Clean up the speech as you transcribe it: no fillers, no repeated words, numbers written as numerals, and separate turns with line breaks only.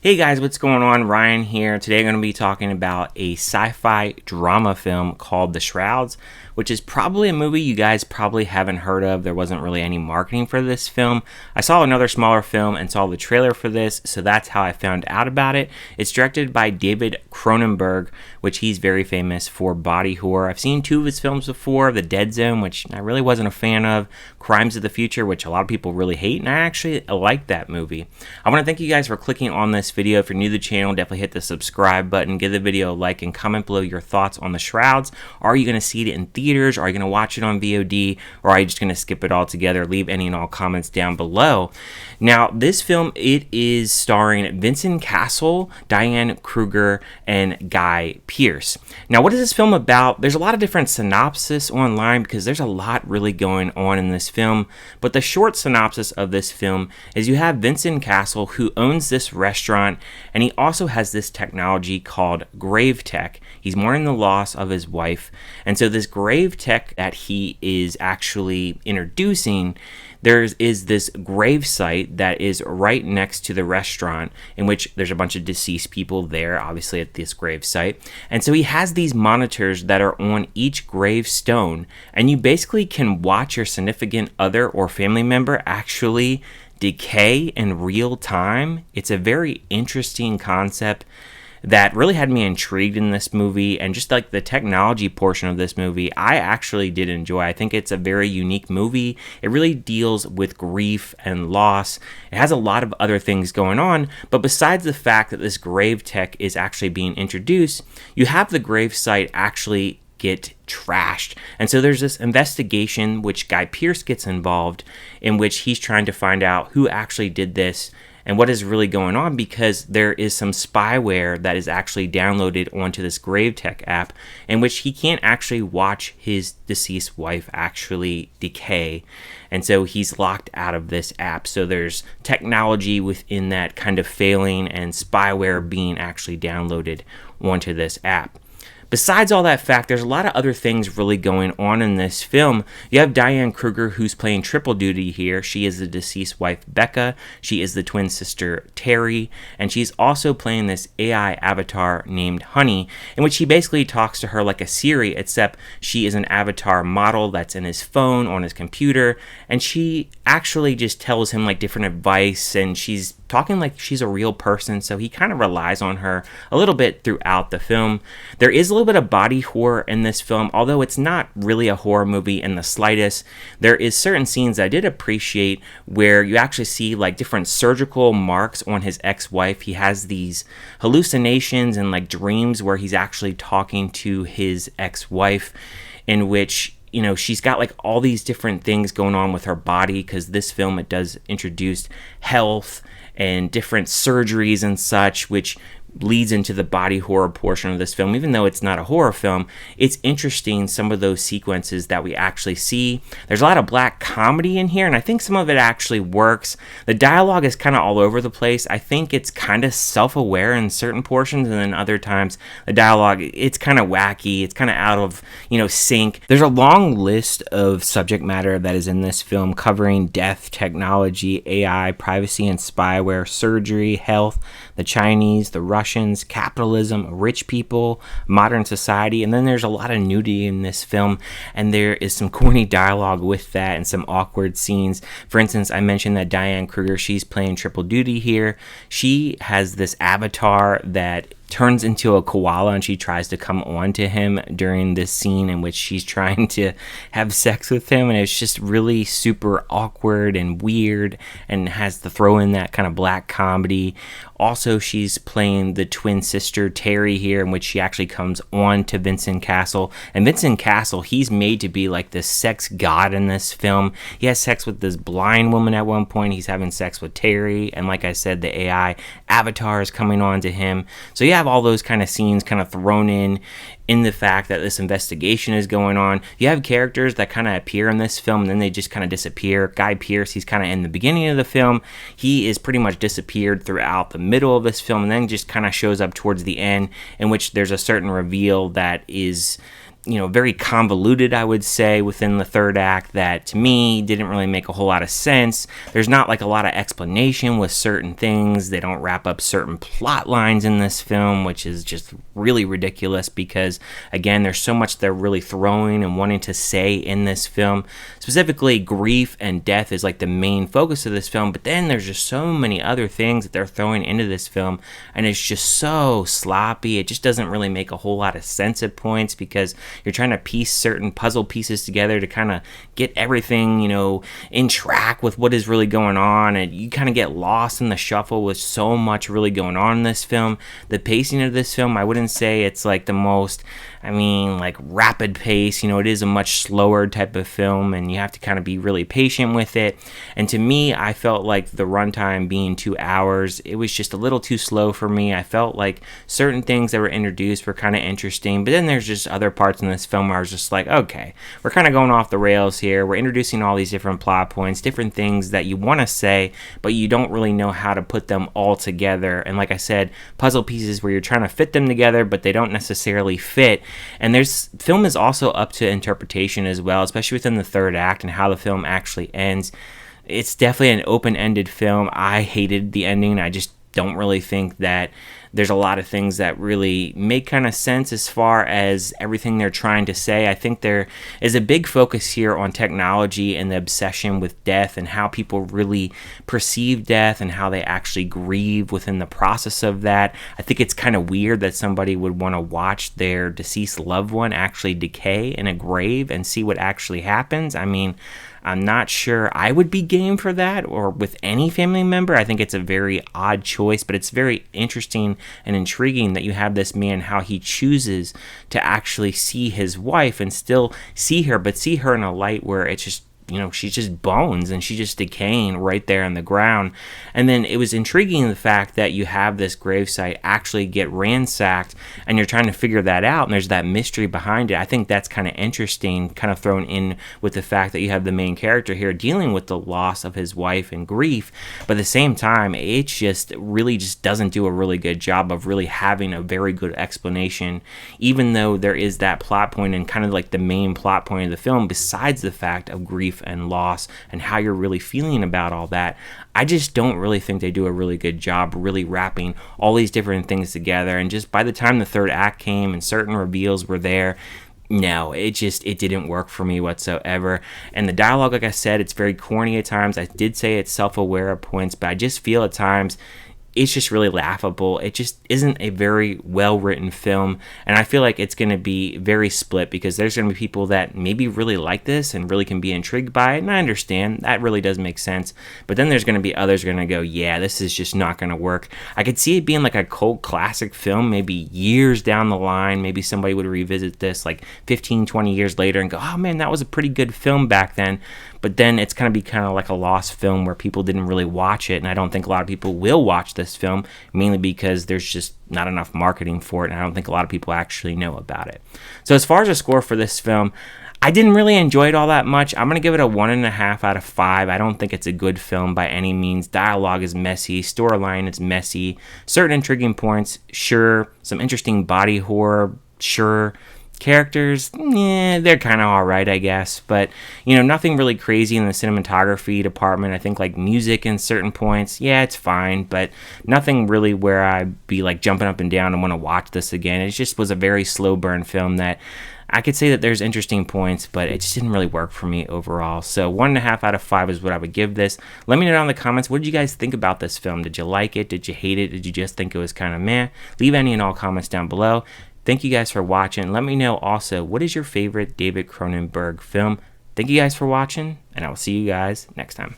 Hey guys, what's going on? Ryan here. Today I'm going to be talking about a sci-fi drama film called The Shrouds, which is probably a movie you guys probably haven't heard of. There wasn't really any marketing for this film. I saw another smaller film and saw the trailer for this, so that's how I found out about it. It's directed by David Cronenberg, which he's very famous for body horror. I've seen two of his films before, The Dead Zone, which I really wasn't a fan of, Crimes of the Future, which a lot of people really hate, and I actually like that movie. I want to thank you guys for clicking on this video. If you're new to the channel, definitely hit the subscribe button, give the video a like, and comment below your thoughts on The Shrouds. Are you going to see it in theaters? Are you going to watch it on VOD? Or are you just going to skip it all together? Leave any and all comments down below. Now, this film, it is starring Vincent Cassel, Diane Kruger, and Guy Pearce. Now, what is this film about? There's a lot of different synopsis online because there's a lot really going on in this film, but the short synopsis of this film is you have Vincent Cassel, who owns this restaurant, and he also has this technology called grave tech. He's mourning the loss of his wife, and so this grave tech that he is actually introducing, there is this grave site that is right next to the restaurant, in which there's a bunch of deceased people there, obviously at this grave site. And so he has these monitors that are on each gravestone, and you basically can watch your significant other or family member actually decay in real time. It's a very interesting concept that really had me intrigued in this movie, and just like the technology portion of this movie, I actually did enjoy. I think it's a very unique movie. It really deals with grief and loss. It has a lot of other things going on, but besides the fact that this grave tech is actually being introduced, you have the grave site actually get trashed. And so there's this investigation which Guy Pearce gets involved, in which he's trying to find out who actually did this and what is really going on, because there is some spyware that is actually downloaded onto this GraveTech app, in which he can't actually watch his deceased wife actually decay. And so he's locked out of this app. So there's technology within that kind of failing and spyware being actually downloaded onto this app. Besides all that fact, there's a lot of other things really going on in this film. You have Diane Kruger, who's playing triple duty here. She is the deceased wife, Becca. She is the twin sister, Terry. And she's also playing this AI avatar named Honey, in which he basically talks to her like a Siri, except she is an avatar model that's in his phone, on his computer. And she actually just tells him like different advice, and she's talking like she's a real person, so he kind of relies on her a little bit throughout the film. There is a little bit of body horror in this film, although it's not really a horror movie in the slightest. There is certain scenes I did appreciate where you actually see like different surgical marks on his ex-wife. He has these hallucinations and like dreams where he's actually talking to his ex-wife, in which, you know, she's got like all these different things going on with her body, because this film, it does introduce health and different surgeries and such, which leads into the body horror portion of this film. Even though it's not a horror film, it's interesting, some of those sequences that we actually see. There's a lot of black comedy in here, and I think some of it actually works. The dialogue is kind of all over the place. I think it's kind of self-aware in certain portions, and then other times the dialogue, it's kind of wacky, it's kind of out of, sync. There's a long list of subject matter that is in this film, covering death, technology, AI, privacy and spyware, surgery, health, the Chinese, the Russians, capitalism, rich people, modern society, and then there's a lot of nudity in this film, and there is some corny dialogue with that and some awkward scenes. For instance, I mentioned that Diane Kruger, she's playing triple duty here. She has this avatar that turns into a koala, and she tries to come on to him during this scene in which she's trying to have sex with him, and it's just really super awkward and weird, and has to throw in that kind of black comedy. Also, she's playing the twin sister Terry here, in which she actually comes on to Vincent Cassel, and Vincent Cassel, he's made to be like this sex god in this film. He has sex with this blind woman at one point. He's having sex with Terry, and like I said, the AI avatar is coming on to him. So you have all those kind of scenes kind of thrown in the fact that this investigation is going on. You have characters that kind of appear in this film, and then they just kind of disappear. Guy Pearce, he's kind of in the beginning of the film. He is pretty much disappeared throughout the middle of this film, and then just kind of shows up towards the end, in which there's a certain reveal that is very convoluted, I would say, within the third act that to me didn't really make a whole lot of sense. There's not like a lot of explanation with certain things. They don't wrap up certain plot lines in this film, which is just really ridiculous because, again, there's so much they're really throwing and wanting to say in this film. Specifically, grief and death is like the main focus of this film, but then there's just so many other things that they're throwing into this film, and it's just so sloppy. It just doesn't really make a whole lot of sense at points because you're trying to piece certain puzzle pieces together to kind of get everything, in track with what is really going on, and you kind of get lost in the shuffle with so much really going on in this film. The pacing of this film, I wouldn't say it's like the most, like rapid pace. It is a much slower type of film, and you have to kind of be really patient with it. And to me, I felt like the runtime being 2 hours, it was just a little too slow for me. I felt like certain things that were introduced were kind of interesting, but then there's just other parts in this film where I was just like, okay, we're kind of going off the rails here. We're introducing all these different plot points, different things that you want to say, but you don't really know how to put them all together. And like I said, puzzle pieces where you're trying to fit them together, but they don't necessarily fit. And film is also up to interpretation as well, especially within the third act and how the film actually ends. It's definitely an open-ended film. I hated the ending. I just don't really think that there's a lot of things that really make kind of sense as far as everything they're trying to say. I think there is a big focus here on technology and the obsession with death and how people really perceive death and how they actually grieve within the process of that. I think it's kind of weird that somebody would want to watch their deceased loved one actually decay in a grave and see what actually happens. I'm not sure I would be game for that or with any family member. I think it's a very odd choice, but it's very interesting and intriguing that you have this man, how he chooses to actually see his wife and still see her, but see her in a light where it's just, she's just bones and she's just decaying right there on the ground. And then it was intriguing the fact that you have this gravesite actually get ransacked and you're trying to figure that out, and there's that mystery behind it. I think that's kind of interesting, kind of thrown in with the fact that you have the main character here dealing with the loss of his wife and grief, but at the same time, it just really just doesn't do a really good job of really having a very good explanation, even though there is that plot point and kind of like the main plot point of the film, besides the fact of grief and loss and how you're really feeling about all that. I just don't really think they do a really good job really wrapping all these different things together. And just by the time the third act came and certain reveals were there, no, it didn't work for me whatsoever. And the dialogue, like I said, it's very corny at times. I did say it's self-aware at points, but I just feel at times it's just really laughable. It just isn't a very well-written film, and I feel like it's going to be very split because there's going to be people that maybe really like this and really can be intrigued by it, and I understand. That really does make sense. But then there's going to be others who are going to go, yeah, this is just not going to work. I could see it being like a cult classic film, maybe years down the line. Maybe somebody would revisit this like 15, 20 years later and go, oh man, that was a pretty good film back then. But then it's going to be kind of like a lost film where people didn't really watch it, and I don't think a lot of people will watch this film, mainly because there's just not enough marketing for it, and I don't think a lot of people actually know about it. So as far as a score for this film, I didn't really enjoy it all that much. I'm going to give it a 1.5 out of 5. I don't think it's a good film by any means. Dialogue is messy. Storyline is messy. Certain intriguing points, sure. Some interesting body horror, sure. Characters, they're kind of alright, I guess, but nothing really crazy in the cinematography department. I think like music in certain points, it's fine, but nothing really where I'd be like jumping up and down and want to watch this again. It just was a very slow burn film that I could say that there's interesting points, but it just didn't really work for me overall. So 1.5 out of 5 is what I would give this. Let me know down in the comments, what did you guys think about this film? Did you like it? Did you hate it? Did you just think it was kind of meh? Leave any and all comments down below. Thank you guys for watching. Let me know also, what is your favorite David Cronenberg film? Thank you guys for watching, and I will see you guys next time.